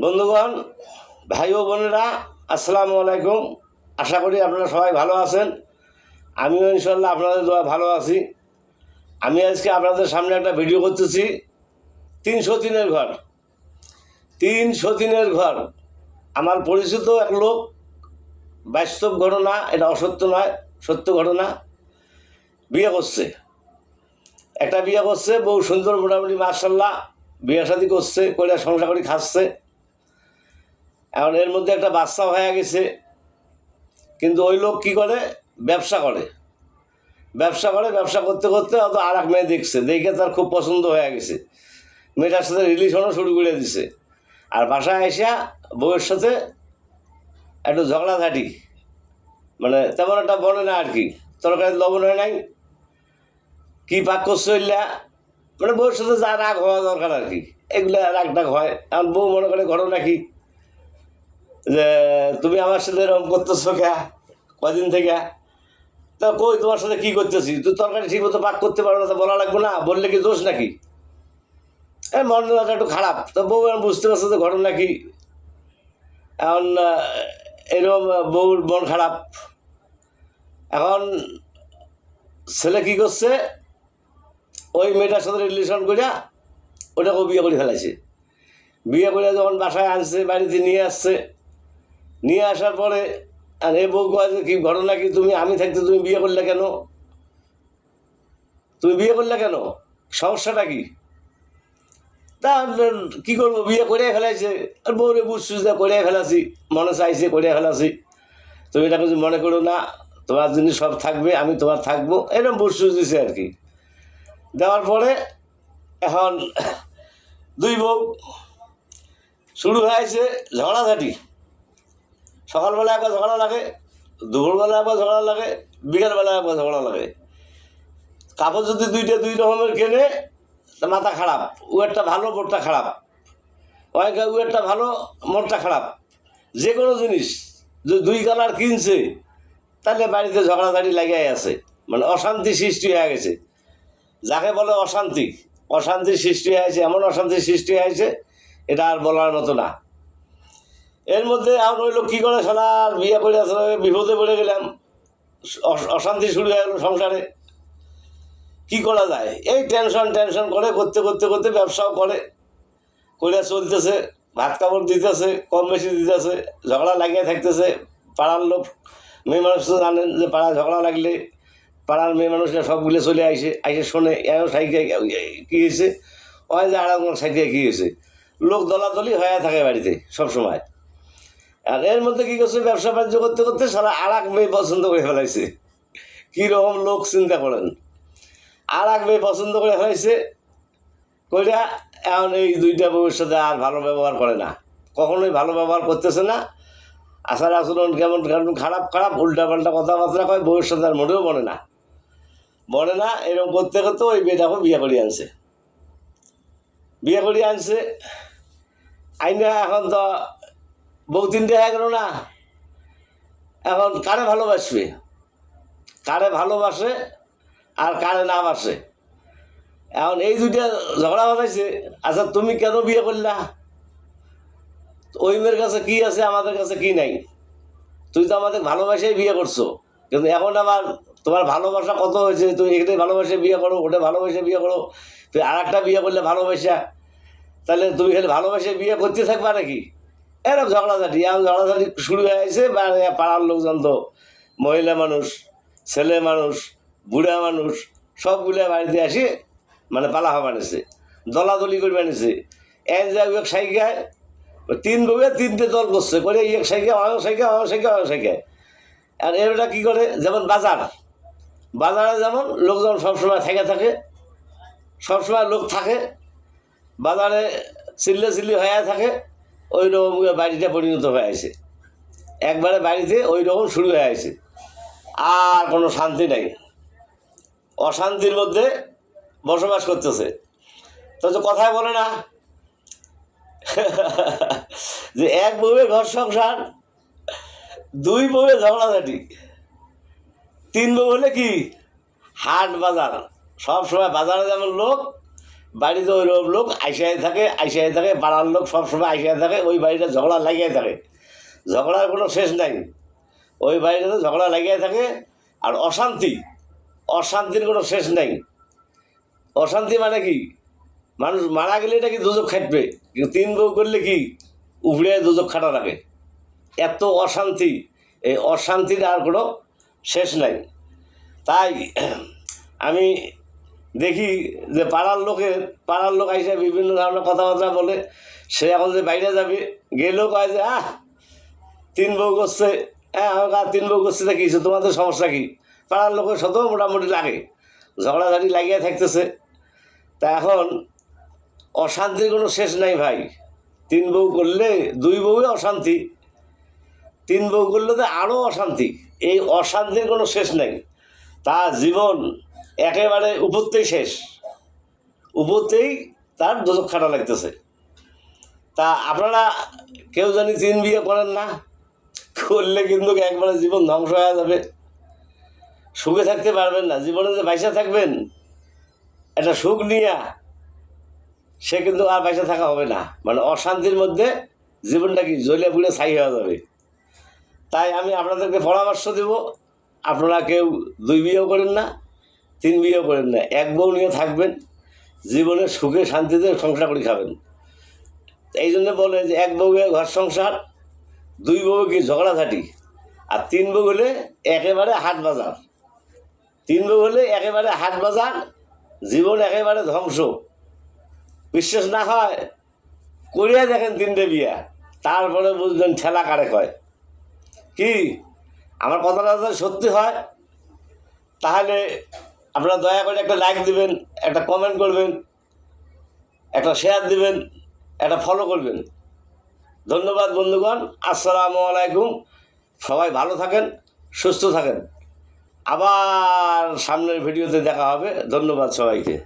বন্ধুগণ, ভাই ও বোনেরা, আসসালামু আলাইকুম। আশা করি আপনারা সবাই ভালো আছেন। আমিও ইনশাল্লাহ আপনাদের দোয়া ভালো আছি। আমি আজকে আপনাদের সামনে একটা ভিডিও করতেছি। 303-এর ঘর। 303-এর ঘর আমার পরিচিত এক লোক, বাস্তব ঘটনা, এটা অসত্য নয়, সত্য ঘটনা। বিয়ে করছে, একটা বিয়ে করছে, বউ সুন্দর, মোটামুটি মাশাআল্লাহ, বিয়ে শাদী করছে, করে সংসার করে খাচ্ছে। এখন এর মধ্যে একটা বাচ্চা হয়ে গেছে। কিন্তু ওই লোক কী করে, ব্যবসা করে। ব্যবসা করতে করতে অত আর এক মেয়ে দেখে তার খুব পছন্দ হয়ে গেছে। মেয়েটার সাথে রিলেশনও শুরু করে দিছে। আর বাসায় এসে বউয়ের সাথে একটু ঝগড়াঝাটি, মানে তেমন একটা বনে না আর কি, তরকারি লবণ হয় নাই, কী পাক করছে হইলা, মানে বউয়ের সাথে যা রাগ হওয়া দরকার আর কি, এগুলো রাগ হয়। এখন বউ মনে করে ঘটনা কি, যে তুমি আমার সাথে এরকম করতেছো কে, কদিন থেকে, তা কই তোমার সাথে কী করতেছি, তুই তরকারি ঠিক মতো পাক করতে পারো না, তা বলা লাগবে না, বললে কি দোষ নাকি? মনটা একটু খারাপ। তো বউ এখন বুঝতে পারছে যে ঘটনা কি। এখন এরকম বউর মন খারাপ। এখন ছেলে কী করছে, ওই মেয়েটার সাথে রিলেশন করিয়া ওটাকেও বিয়ে করে ফেলাইছে। বিয়ে করে যখন বাসায় আনছে, বাড়িতে নিয়ে আসছে, নিয়ে আসার পরে আর এ বউ কয় যে কি ঘটনা কি, তুমি আমি থাকতে তুমি বিয়ে করলে কেন, তুমি বিয়ে করলে কেন, সমস্যাটা কি? তা কী করবো, বিয়ে করে ফেলাইছে। আর বউরে বুঝছি যে করে ফেলাছি, মনে চাইছে করে ফেলাছি, তুমি এটা কিছু মনে করো না, তোমার জিনিস সব থাকবে, আমি তোমার থাকবো, এরকম বুঝছি দিছে আর কি। দেওয়ার পরে এখন দুই বউ শুরু হয়েছে ঝগড়াঝাটি। সকালবেলা একবার ঝগড়া লাগে, দুপুরবেলা একবার ঝগড়া লাগে, বিকেলবেলা একবার ঝগড়া লাগে। কাপড় যদি দুই রকমের কেনে, তা মাথা খারাপ, ও একটা ভালো মোটটা খারাপ, অনেকে ও একটা ভালো মোটটা খারাপ। যে কোনো জিনিস যদি দুই কালার কিনছে, তাহলে বাড়িতে ঝগড়াঝাটি লাগিয়ে আছে, মানে অশান্তি সৃষ্টি হয়ে গেছে। যাকে বলে অশান্তি সৃষ্টি হয়েছে, এমন অশান্তি সৃষ্টি হয়েছে, এটা আর বলার মতো না। এর মধ্যে এখন ওই লোক কী করে, সারা বিয়ে করে আসলে বিপদে পড়ে গেলাম, অশান্তি শুরু হয়ে গেল সংসারে। কী করা যায়, এই টেনশন করতে ব্যবসাও করে চলতেছে, ভাত কাপড় দিতেছে, কম বেশি দিতেছে, ঝগড়া লাগিয়ে থাকতেছে। পাড়ার লোক, মেয়ে মানুষ তো জানেন যে পাড়ায় ঝগড়া লাগলে পাড়ার মেয়ে মানুষরা সবগুলো চলে আইসে শোনে, এও সাইকে কী হয়েছে, ওই যে আর সাইকে কী হয়েছে, লোক দলাদলি হয়ে থাকে বাড়িতে সবসময়। আর এর মধ্যে কী করছে, ব্যবসা বাণিজ্য করতে সারা আর এক মেয়ে পছন্দ করে ফেলাইছে। কীরকম লোক চিন্তা করেন, আর এক মেয়ে পছন্দ করে ফেলাইছে, কইরা এখন এই দুইটা বউয়ের সাথে আর ভালো ব্যবহার করে না, কখনোই ভালো ব্যবহার করতেছে না। আচার আচরণ কেমন খারাপ, উল্টাপাল্টা কথাবার্তা কয়, বউয়ের সাথে আর মোটেও বনে না। এরকম করতে ওই মেয়েটাকে বিয়ে করিয়ে আনছে। আইনা এখন তো বউ তিনটে হয়ে গেল না। এখন কারে ভালোবাসে আর কারে না বাসে। এখন এই দুইটা ঝগড়া বাঁধাইছে। আচ্ছা, তুমি কেন বিয়ে করলা, ওই মেয়ের কাছে কী আছে, আমাদের কাছে কি নাই? তুই তো আমাদের ভালোবাসাই বিয়ে করছো, কিন্তু এখন আবার তোমার ভালোবাসা কত হয়েছে, তুমি এটাই ভালোবাসে বিয়ে করো, ওটা ভালোবাসে বিয়ে করো, তুই আর একটা বিয়ে করলে ভালোবাসা, তাহলে তুমি খালি ভালোবাসে বিয়ে করতে থাকবা নাকি? এরকম ঝগড়াঝাটি শুরু হয়ে গেছে। পাড়ার লোকজন তো মহিলা মানুষ, ছেলে মানুষ, বুড়া মানুষ, সবগুলো বাড়িতে আসি মানে পালাহা বানিয়েছে, দলাদলি করে বানিয়েছে। এক জায়গায় সাইকায় তিন বউয়ে তিনটে দল করছে, করে এক সাইকে সাইকায়। আর এরা কী করে, যেমন বাজারে যেমন লোকজন সবসময় থাকে, সবসময় লোক থাকে, বাজারে চিল্লি হয়ে থাকে, ওই রকম বাড়িটা পরিণত হয়ে আছে। একবারে বাড়িতে ওই রকম শুরু হয়ে আছে, আর কোনো শান্তি নাই, অশান্তির মধ্যে বসবাস করতেছে। তো কথায় বলে না যে এক বউয়ে ঘর সংসার, দুই বউয়ে ঝগড়াঝাটি, তিন বউ হলে কি হাট বাজার। সব সময় বাজারে যেমন লোক, বাড়িতে ওই লোক আইসাই থাকে পাড়ার লোক সবসময় আইসাই থাকে, ওই বাড়িটা ঝগড়া লাগিয়ে থাকে, ঝগড়ার কোনো শেষ নাই, ওই বাড়িটাতে ঝগড়া লাগিয়ে থাকে। আর অশান্তির কোনো শেষ নাই। অশান্তি মানে কি, মানুষ মারা গেলে এটা কি দুজক খাটবে, কিন্তু 3 বউ করলে কি উপরে দুজক খাটা লাগে। এত অশান্তি, এই অশান্তির আর কোনো শেষ নাই। তাই আমি দেখি যে পাড়ার লোক আইসে বিভিন্ন ধরনের কথাবার্তা বলে। সে এখন যে বাইরে যাবে, গেলেও কয় যে 3 বউ করছে, আমাকে 3 বউ করছে তা কিছু, তোমাদের সমস্যা কি? পাড়ার লোকের সাথেও মোটামুটি লাগে, ঝগড়াঝাটি লাগিয়ে থাকতেছে। তা এখন অশান্তির কোনো শেষ নাই ভাই। 3 বউ করলে 2 বউই অশান্তি, 3 বউ করলে তো আরও অশান্তি। এই অশান্তির কোনো শেষ নাই। তার জীবন একেবারে উপরতেই শেষ, উপরতেই তার দোজক খাটা লাগতেছে। তা আপনারা কেউ জানি 3 বিয়ে করেন না, করলে কিন্তু একবারে জীবন ধ্বংস হয়ে যাবে, সুখে থাকতে পারবেন না। জীবনে যে বাইসা থাকবেন একটা সুখ নিয়ে, সে কিন্তু আর বাইসা থাকা হবে না। মানে অশান্তির মধ্যে জীবনটা কি জ্বলে পুড়ে ছাই হয়ে যাবে। তাই আমি আপনাদেরকে পরামর্শ দেব, আপনারা কেউ 2 বিয়েও করেন না, 3 বিয়েও করেন না, 1 বউ নিয়ে থাকবেন, জীবনে সুখে শান্তিতে সংসার করে খাবেন। এই জন্য বলে যে 1 বউয়ে ঘর সংসার, 2 বউ কি ঝগড়াঝাটি, আর 3 বউ হলে একেবারে হাট বাজার। 3 বউ হলে একেবারে হাট বাজার, জীবন একেবারে ধ্বংস। বিশ্বাস না হয় করিয়া দেখেন 3টে বিয়া, তারপরে বুঝবেন ঠেলা কারে কয়। কি আমার কথাটা যদি সত্যি হয়, তাহলে আপনারা দয়া করে একটা লাইক দিবেন, একটা কমেন্ট করবেন, একটা শেয়ার দিবেন, একটা ফলো করবেন। ধন্যবাদ বন্ধুগণ, আসসালামু আলাইকুম। সবাই ভালো থাকেন, সুস্থ থাকেন। আবার সামনের ভিডিওতে দেখা হবে। ধন্যবাদ সবাইকে।